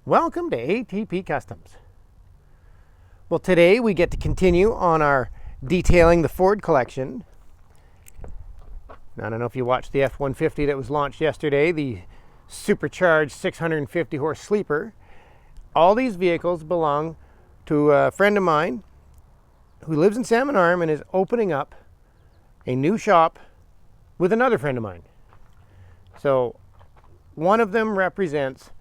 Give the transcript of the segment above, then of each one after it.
Welcome to ATP Customs. Well, today we get to continue on our detailing the Ford collection. Now, I don't know if you watched the F-150 that was launched yesterday, the supercharged 650 horse sleeper. All these vehicles belong to a friend of mine who lives in Salmon Arm and is opening up a new shop with another friend of mine. So one of them represents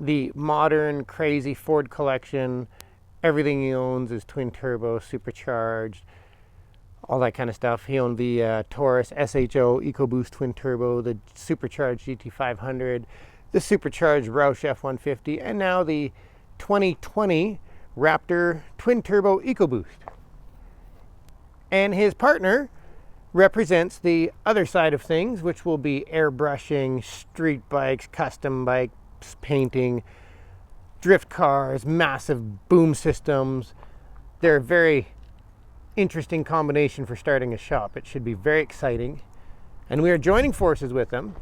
the modern, crazy Ford collection. Everything he owns is twin turbo, supercharged, all that kind of stuff. He owned the Taurus SHO Ecoboost twin turbo, the supercharged GT500, the supercharged Roush F-150, and now the 2020 Raptor twin turbo Ecoboost. And his partner represents the other side of things, which will be airbrushing, street bikes, custom bikes, painting, drift cars, massive boom systems. They're a very interesting combination for starting a shop. It should be very exciting. And we are joining forces with them.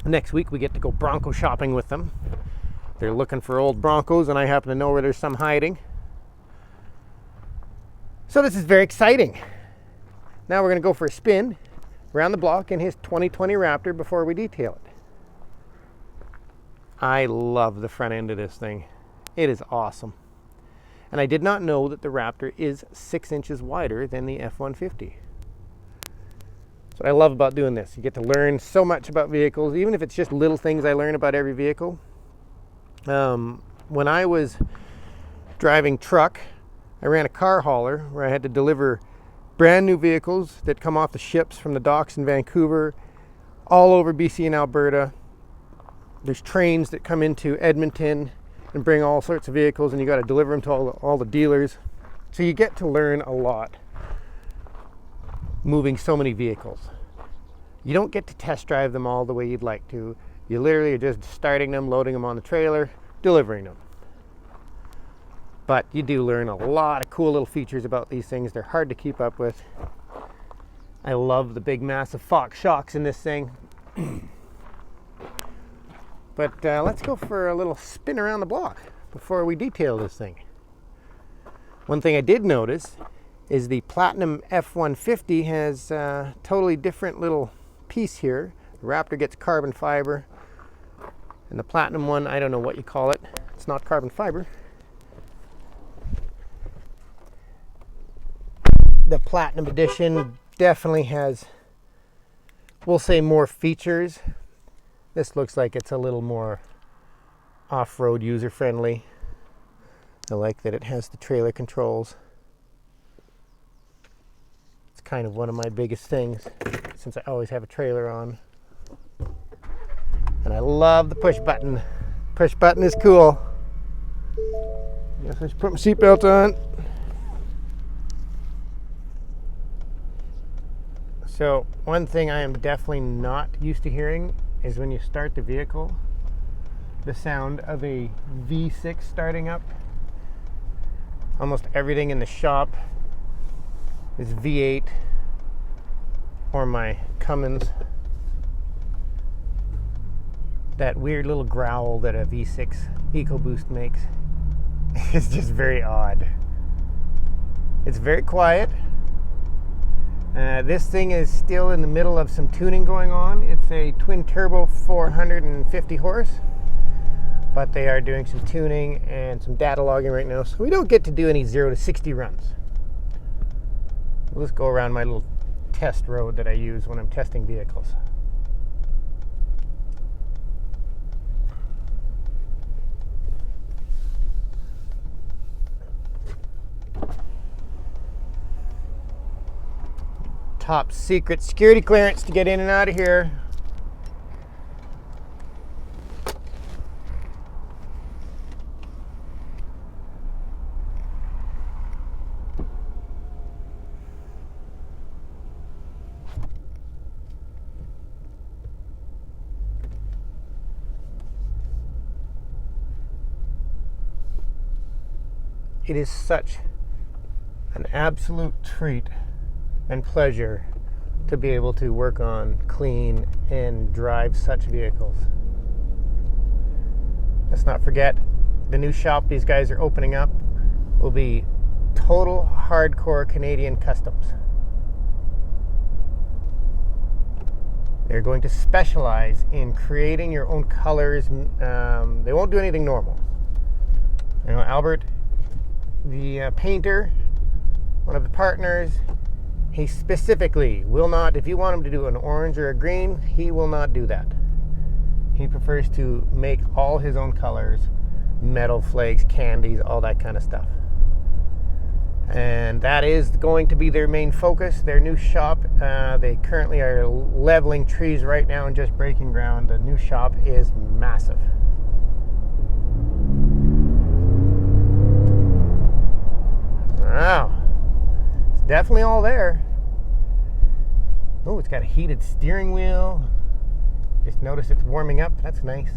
Next week we get to go Bronco shopping with them. They're looking for old Broncos and I happen to know where there's some hiding. So this is very exciting. Now we're going to go for a spin around the block in his 2020 Raptor before we detail it. I love the front end of this thing. It is awesome. And I did not know that the Raptor is 6 inches wider than the F-150. That's what I love about doing this. You get to learn so much about vehicles, even if it's just little things I learn about every vehicle. When I was driving truck, I ran a car hauler where I had to deliver brand new vehicles that come off the ships from the docks in Vancouver, all over BC and Alberta. There's trains that come into Edmonton and bring all sorts of vehicles, and you got to deliver them to all the dealers. So you get to learn a lot moving so many vehicles. You don't get to test drive them all the way you'd like to. You literally are just starting them, loading them on the trailer, delivering them. But you do learn a lot of cool little features about these things. They're hard to keep up with. I love the big massive Fox shocks in this thing. But let's go for a little spin around the block before we detail this thing. One thing I did notice is the Platinum F-150 has a totally different little piece here. The Raptor gets carbon fiber, and the Platinum one, I don't know what you call it. It's not carbon fiber. The Platinum Edition definitely has, we'll say, more features. This looks like it's a little more off-road user-friendly. I like that it has the trailer controls. It's kind of one of my biggest things since I always have a trailer on. And I love the push button. Push button is cool. Guess I should put my seatbelt on. So one thing I am definitely not used to hearing is when you start the vehicle, the sound of a V6 starting up. Almost everything in the shop is V8 or my Cummins. That weird little growl that a V6 Ecoboost makes is just very odd. It's very quiet. This thing is still in the middle of some tuning going on. It's a twin turbo 450 horse, but they are doing some tuning and some data logging right now, so we don't get to do any 0 to 60 runs. We'll just go around my little test road that I use when I'm testing vehicles. Top secret security clearance to get in and out of here. It is such an absolute treat and pleasure to be able to work on, clean, and drive such vehicles. Let's not forget, the new shop these guys are opening up will be total hardcore Canadian customs. They're going to specialize in creating your own colors. They won't do anything normal. You know, Albert, the painter, one of the partners, he specifically will not, if you want him to do an orange or a green, he will not do that. He prefers to make all his own colors, metal flakes, candies, all that kind of stuff. And that is going to be their main focus, their new shop. They currently are leveling trees right now and just breaking ground. The new shop is massive. Wow. It's definitely all there. Oh, it's got a heated steering wheel. Just notice it's warming up. That's nice.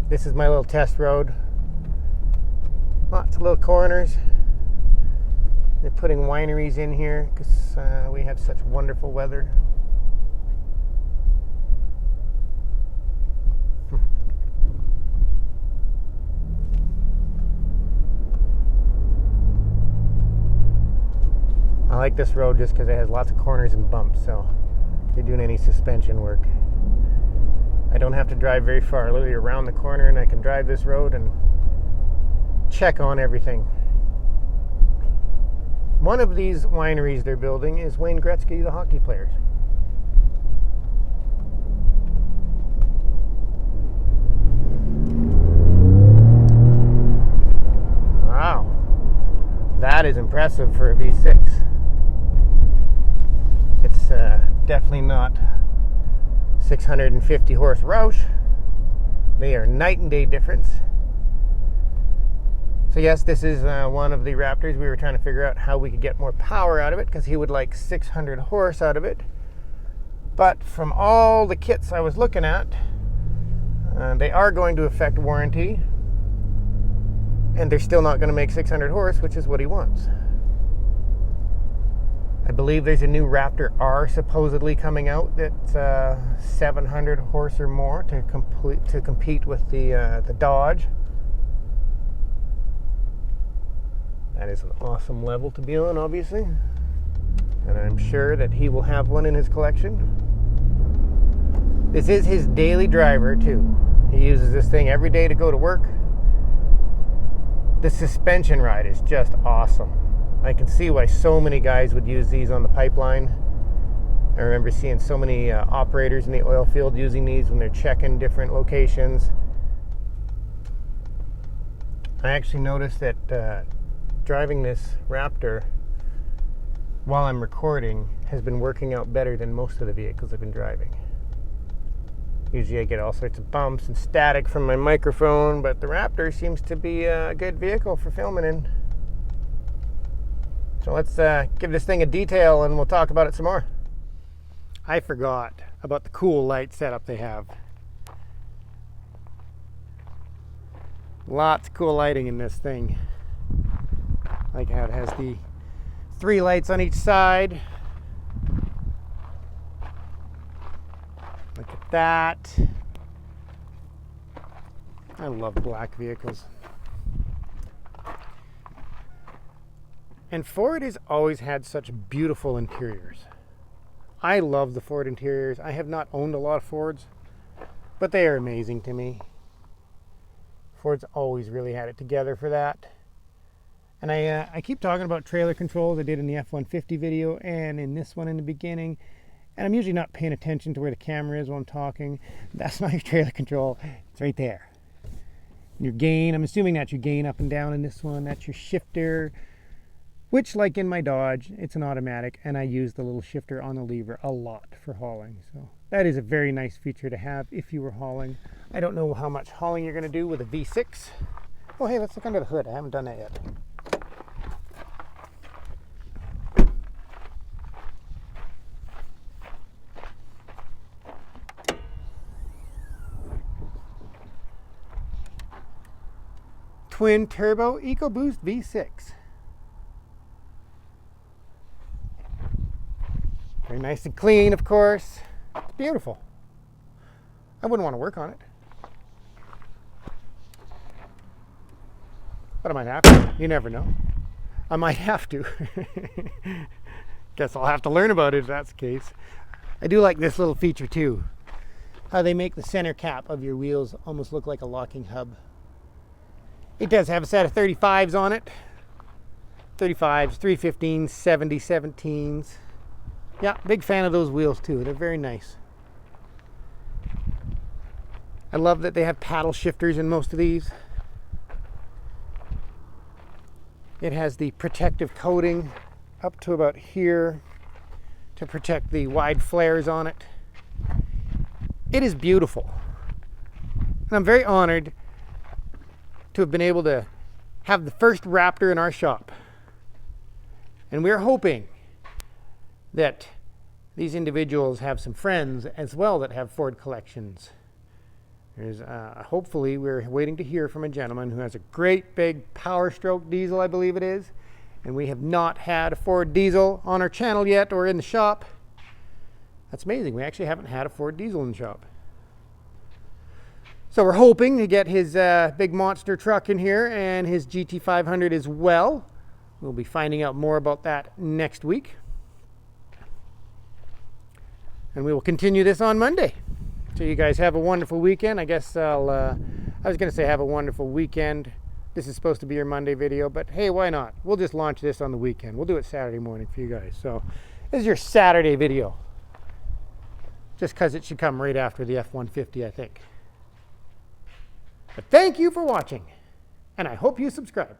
This is my little test road. Lots of little corners. They're putting wineries in here because we have such wonderful weather. I like this road just because it has lots of corners and bumps, so if you're doing any suspension work, I don't have to drive very far. Literally around the corner, and I can drive this road and check on everything. One of these wineries they're building is Wayne Gretzky, the hockey players. Wow, that is impressive for a V6. It's definitely not 650 horse Roush. They are night and day difference. So yes, this is one of the Raptors. We were trying to figure out how we could get more power out of it because he would like 600 horse out of it. But from all the kits I was looking at, they are going to affect warranty. And they're still not going to make 600 horse, which is what he wants. I believe there's a new Raptor R supposedly coming out that's 700 horse or more to compete with the Dodge. That is an awesome level to be on, obviously. And I'm sure that he will have one in his collection. This is his daily driver, too. He uses this thing every day to go to work. The suspension ride is just awesome. I can see why so many guys would use these on the pipeline. I remember seeing so many operators in the oil field using these when they're checking different locations. I actually noticed that driving this Raptor while I'm recording has been working out better than most of the vehicles I've been driving. Usually I get all sorts of bumps and static from my microphone, but the Raptor seems to be a good vehicle for filming in. So let's give this thing a detail and we'll talk about it some more. I forgot about the cool light setup they have. Lots of cool lighting in this thing. Like how it has the 3 lights on each side. Look at that. I love black vehicles. And Ford has always had such beautiful interiors. I love the Ford interiors. I have not owned a lot of Fords, but they are amazing to me. Ford's always really had it together for that. And I keep talking about trailer controls. I did in the F-150 video and in this one in the beginning. And I'm usually not paying attention to where the camera is while I'm talking. That's not your trailer control. It's right there. Your gain, I'm assuming that's your gain up and down in this one. That's your shifter, which like in my Dodge, it's an automatic. And I use the little shifter on the lever a lot for hauling. So that is a very nice feature to have if you were hauling. I don't know how much hauling you're going to do with a V6. Oh, hey, let's look under the hood. I haven't done that yet. Twin turbo Ecoboost V6. Very nice and clean, of course. It's beautiful. I wouldn't want to work on it. But I might have to. You never know. I might have to. Guess I'll have to learn about it if that's the case. I do like this little feature too. How they make the center cap of your wheels almost look like a locking hub. It does have a set of 35s on it. 35s, 315s, 70, 17s. Yeah, big fan of those wheels too. They're very nice. I love that they have paddle shifters in most of these. It has the protective coating up to about here to protect the wide flares on it. It is beautiful. And I'm very honored to have been able to have the first Raptor in our shop. And we're hoping that these individuals have some friends as well that have Ford collections. There's, hopefully we're waiting to hear from a gentleman who has a great big Power Stroke diesel, I believe it is. And we have not had a Ford diesel on our channel yet or in the shop. That's amazing. We actually haven't had a Ford diesel in the shop. So we're hoping to get his big monster truck in here and his GT500 as well. We'll be finding out more about that next week. And we will continue this on Monday. So you guys have a wonderful weekend. I guess I was going to say have a wonderful weekend. This is supposed to be your Monday video, but hey, why not? We'll just launch this on the weekend. We'll do it Saturday morning for you guys. So this is your Saturday video. Just because it should come right after the F-150, I think. But thank you for watching, and I hope you subscribe.